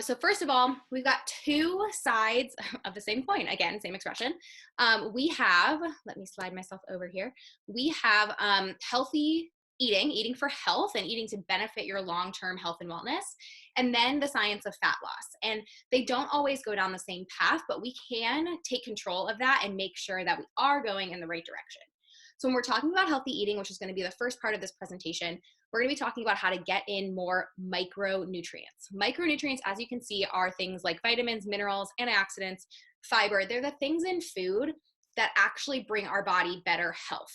So first of all, we've got two sides of the same coin. Again, same expression. We have, let me slide myself over here. We have healthy eating for health and eating to benefit your long-term health and wellness. And then the science of fat loss. And they don't always go down the same path, but we can take control of that and make sure that we are going in the right direction. So when we're talking about healthy eating, which is going to be the first part of this presentation, we're going to be talking about how to get in more micronutrients. Micronutrients, as you can see, are things like vitamins, minerals, antioxidants, fiber. They're the things in food that actually bring our body better health.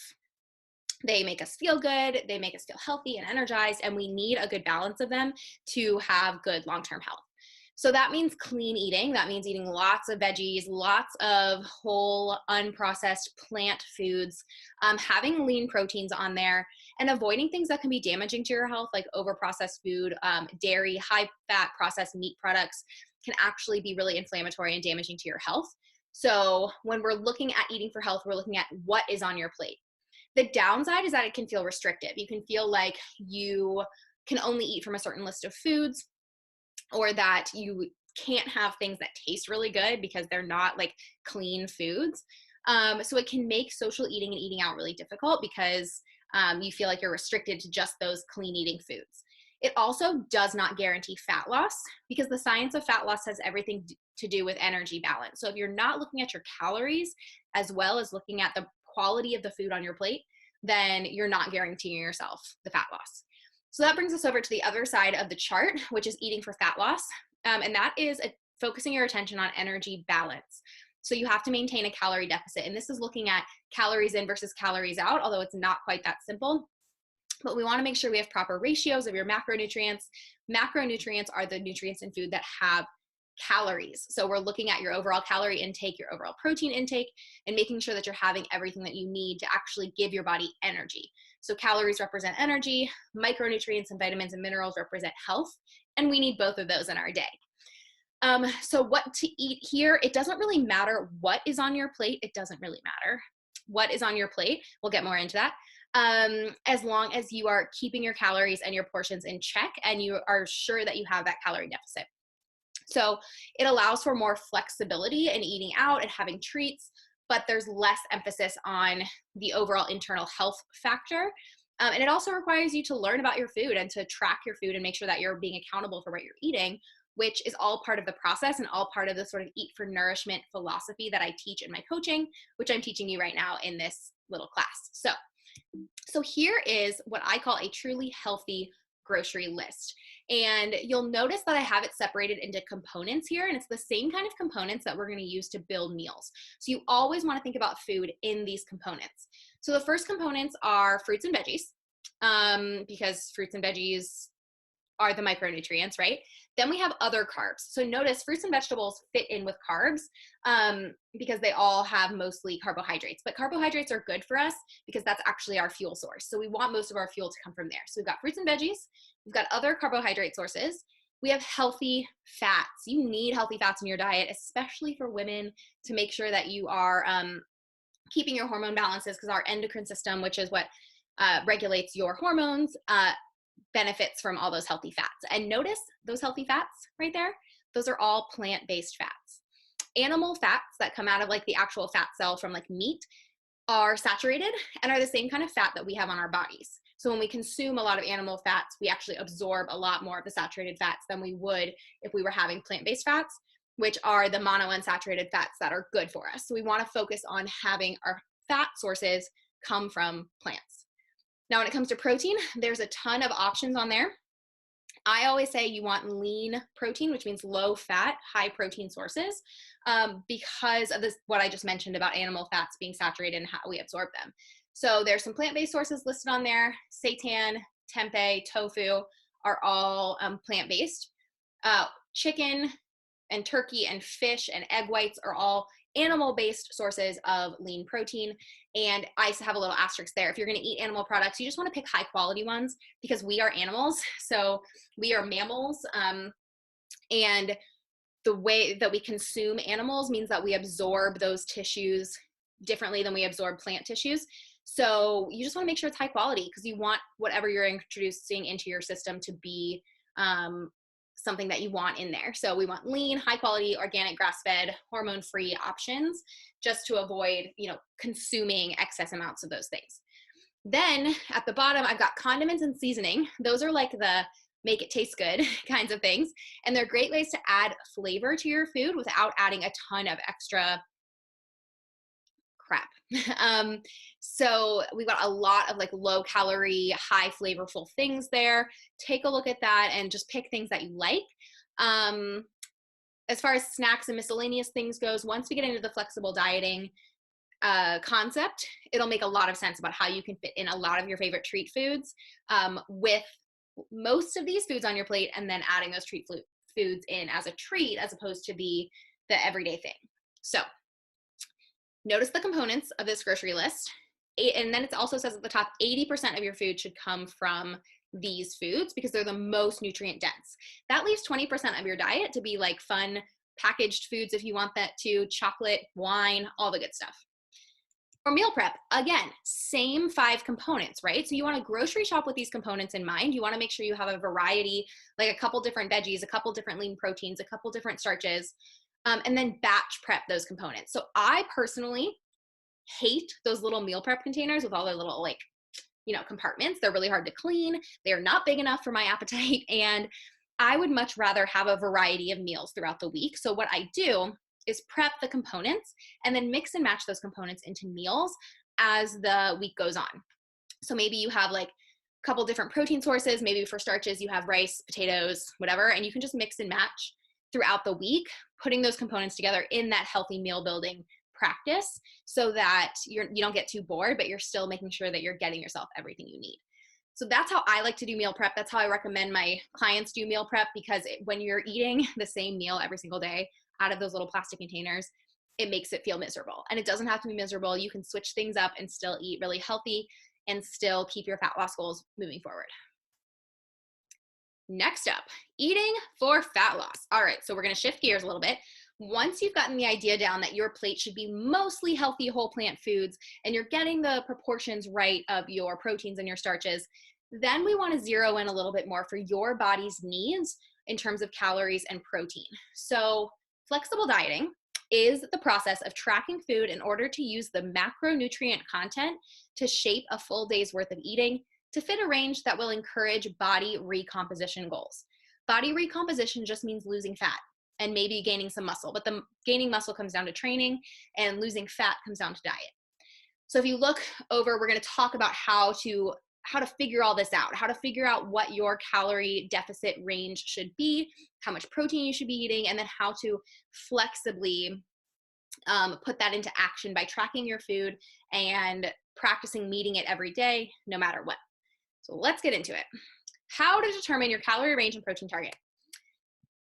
They make us feel good, they make us feel healthy and energized, and we need a good balance of them to have good long-term health. So that means clean eating. That means eating lots of veggies, lots of whole, unprocessed plant foods, having lean proteins on there, and avoiding things that can be damaging to your health, like overprocessed food, dairy, high-fat processed meat products can actually be really inflammatory and damaging to your health. So when we're looking at eating for health, we're looking at what is on your plate. The downside is that it can feel restrictive. You can feel like you can only eat from a certain list of foods, or that you can't have things that taste really good because they're not like clean foods. So it can make social eating and eating out really difficult because you feel like you're restricted to just those clean eating foods. It also does not guarantee fat loss because the science of fat loss has everything to do with energy balance. So if you're not looking at your calories as well as looking at the quality of the food on your plate, then you're not guaranteeing yourself the fat loss. So that brings us over to the other side of the chart, which is eating for fat loss. And that is focusing your attention on energy balance. So you have to maintain a calorie deficit. And this is looking at calories in versus calories out, although it's not quite that simple. But we want to make sure we have proper ratios of your macronutrients. Macronutrients are the nutrients in food that have calories. So we're looking at your overall calorie intake, your overall protein intake, and making sure that you're having everything that you need to actually give your body energy. So calories represent energy, micronutrients and vitamins and minerals represent health, and we need both of those in our day. So what to eat here, it doesn't really matter what is on your plate. It doesn't really matter what is on your plate. We'll get more into that. As long as you are keeping your calories and your portions in check and you are sure that you have that calorie deficit. So it allows for more flexibility in eating out and having treats, but there's less emphasis on the overall internal health factor. And it also requires you to learn about your food and to track your food and make sure that you're being accountable for what you're eating, which is all part of the process and all part of the sort of eat for nourishment philosophy that I teach in my coaching, which I'm teaching you right now in this little class. So here is what I call a truly healthy grocery list. And you'll notice that I have it separated into components here, and it's the same kind of components that we're going to use to build meals. So you always want to think about food in these components. So the first components are fruits and veggies, because fruits and veggies are the micronutrients, right? Then we have other carbs. So notice fruits and vegetables fit in with carbs because they all have mostly carbohydrates. But carbohydrates are good for us because that's actually our fuel source. So we want most of our fuel to come from there. So we've got fruits and veggies. We've got other carbohydrate sources. We have healthy fats. You need healthy fats in your diet, especially for women, to make sure that you are keeping your hormone balances, because our endocrine system, which is what regulates your hormones, benefits from all those healthy fats. And notice those healthy fats right there, those are all plant-based fats. Animal fats that come out of like the actual fat cell from like meat are saturated and are the same kind of fat that we have on our bodies. So when we consume a lot of animal fats, we actually absorb a lot more of the saturated fats than we would if we were having plant-based fats, which are the monounsaturated fats that are good for us. So we want to focus on having our fat sources come from plants. Now, when it comes to protein, there's a ton of options on there. I always say you want lean protein, which means low fat, high protein sources, because of this, what I just mentioned about animal fats being saturated and how we absorb them. So there's some plant-based sources listed on there. Seitan, tempeh, tofu are all plant-based. Chicken and turkey and fish and egg whites are all animal-based sources of lean protein. And I have a little asterisk there. If you're going to eat animal products, you just want to pick high quality ones because we are animals. So we are mammals. And the way that we consume animals means that we absorb those tissues differently than we absorb plant tissues. So you just want to make sure it's high quality because you want whatever you're introducing into your system to be something that you want in there. So we want lean, high quality, organic, grass-fed, hormone-free options just to avoid, consuming excess amounts of those things. Then at the bottom, I've got condiments and seasoning. Those are like the make it taste good kinds of things. And they're great ways to add flavor to your food without adding a ton of extra crap. So we've got a lot of like low calorie, high flavorful things there. Take a look at that and just pick things that you like. As far as snacks and miscellaneous things goes, once we get into the flexible dieting concept, it'll make a lot of sense about how you can fit in a lot of your favorite treat foods with most of these foods on your plate, and then adding those treat foods in as a treat as opposed to the everyday thing. So notice the components of this grocery list. And then it also says at the top, 80% of your food should come from these foods because they're the most nutrient dense. That leaves 20% of your diet to be like fun packaged foods if you want that too, chocolate, wine, all the good stuff. For meal prep, again, same 5 components, right? So you want to grocery shop with these components in mind. You want to make sure you have a variety, like a couple different veggies, a couple different lean proteins, a couple different starches, and then batch prep those components. So I personally hate those little meal prep containers with all their little compartments. They're really hard to clean. They're not big enough for my appetite. And I would much rather have a variety of meals throughout the week. So what I do is prep the components and then mix and match those components into meals as the week goes on. So maybe you have like a couple different protein sources. Maybe for starches, you have rice, potatoes, whatever, and you can just mix and match throughout the week, putting those components together in that healthy meal building practice so that you don't get too bored, but you're still making sure that you're getting yourself everything you need. So that's how I like to do meal prep. That's how I recommend my clients do meal prep, because when you're eating the same meal every single day out of those little plastic containers, it makes it feel miserable. And it doesn't have to be miserable. You can switch things up and still eat really healthy and still keep your fat loss goals moving forward. Next up, eating for fat loss. All right, so we're going to shift gears a little bit. Once you've gotten the idea down that your plate should be mostly healthy whole plant foods and you're getting the proportions right of your proteins and your starches, then we want to zero in a little bit more for your body's needs in terms of calories and protein. So flexible dieting is the process of tracking food in order to use the macronutrient content to shape a full day's worth of eating to fit a range that will encourage body recomposition goals. Body recomposition just means losing fat and maybe gaining some muscle, but the gaining muscle comes down to training and losing fat comes down to diet. So if you look over, we're going to talk about how to figure all this out, how to figure out what your calorie deficit range should be, how much protein you should be eating, and then how to flexibly put that into action by tracking your food and practicing meeting it every day, no matter what. So let's get into it. How to determine your calorie range and protein target.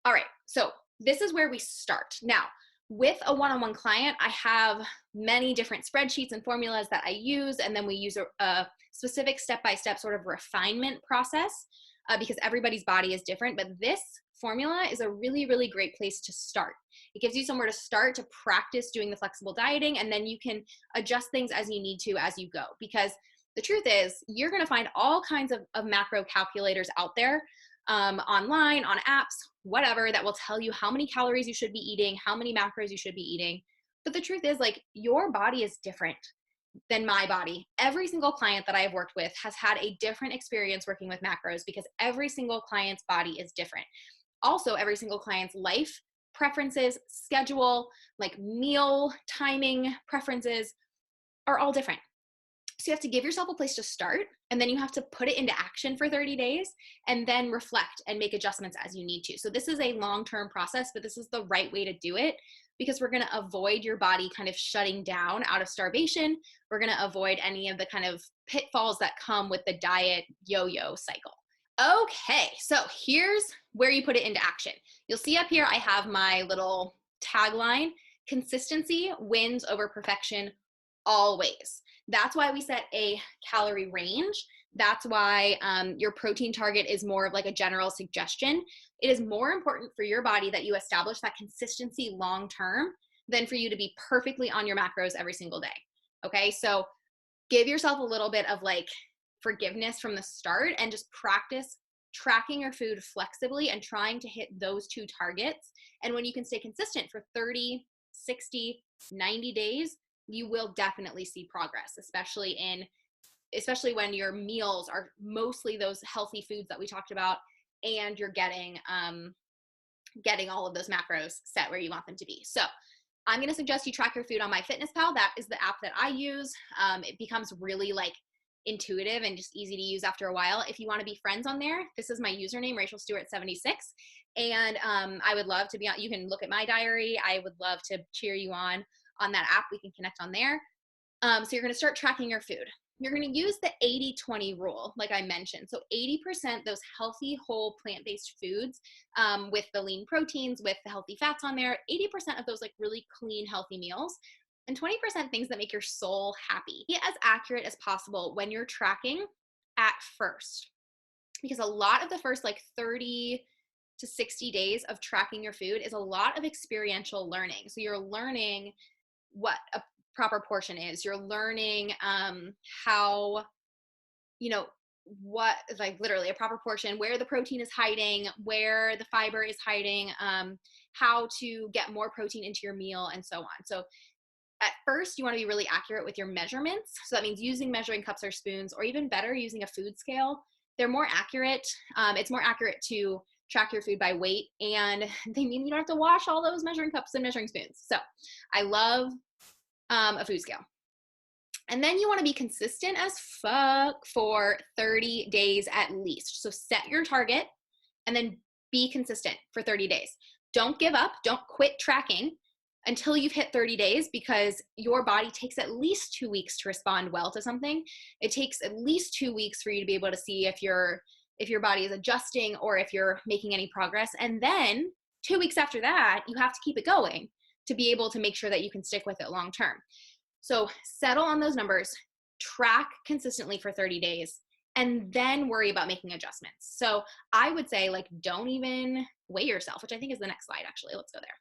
All right, so this is where we start. Now, with a one-on-one client, I have many different spreadsheets and formulas that I use, and then we use a specific step-by-step sort of refinement process because everybody's body is different, but this formula is a really, really great place to start. It gives you somewhere to start to practice doing the flexible dieting, and then you can adjust things as you need to as you go, because the truth is you're going to find all kinds of macro calculators out there online, on apps, whatever, that will tell you how many calories you should be eating, how many macros you should be eating. But the truth is, like, your body is different than my body. Every single client that I have worked with has had a different experience working with macros because every single client's body is different. Also, every single client's life preferences, schedule, like meal timing preferences are all different. So you have to give yourself a place to start, and then you have to put it into action for 30 days and then reflect and make adjustments as you need to. So this is a long-term process, but this is the right way to do it because we're going to avoid your body kind of shutting down out of starvation. We're going to avoid any of the kind of pitfalls that come with the diet yo-yo cycle. Okay, so here's where you put it into action. You'll see up here I have my little tagline: consistency wins over perfection always. That's why we set a calorie range. That's why your protein target is more of like a general suggestion. It is more important for your body that you establish that consistency long term than for you to be perfectly on your macros every single day. Okay, so give yourself a little bit of like forgiveness from the start and just practice tracking your food flexibly and trying to hit those two targets. And when you can stay consistent for 30, 60, 90 days, you will definitely see progress, especially when your meals are mostly those healthy foods that we talked about, and you're getting all of those macros set where you want them to be. So I'm going to suggest you track your food on MyFitnessPal. That is the app that I use. It becomes really like intuitive and just easy to use after a while. If you want to be friends on there, this is my username, Rachel Stewart 76. And I would love to be on. You can look at my diary. I would love to cheer you on that app. We can connect on there. So you're going to start tracking your food. You're going to use the 80-20 rule, like I mentioned. So 80% those healthy, whole, plant-based foods with the lean proteins, with the healthy fats on there, 80% of those like really clean, healthy meals, and 20% things that make your soul happy. Be as accurate as possible when you're tracking at first, because a lot of the first like 30 to 60 days of tracking your food is a lot of experiential learning. So you're learning what a proper portion is. You're learning how, what, like literally a proper portion, where the protein is hiding, where the fiber is hiding, how to get more protein into your meal, and so on. So at first, you want to be really accurate with your measurements. So that means using measuring cups or spoons, or even better, using a food scale. They're more accurate. It's more accurate to track your food by weight, and they mean you don't have to wash all those measuring cups and measuring spoons. So I love a food scale. And then you want to be consistent as fuck for 30 days at least. So set your target and then be consistent for 30 days. Don't give up. Don't quit tracking until you've hit 30 days, because your body takes at least 2 weeks to respond well to something. It takes at least 2 weeks for you to be able to see if your body is adjusting or if you're making any progress. And then 2 weeks after that, you have to keep it going to be able to make sure that you can stick with it long term. So settle on those numbers, track consistently for 30 days, and then worry about making adjustments. So I would say, like, don't even weigh yourself, which I think is the next slide, actually. Let's go there.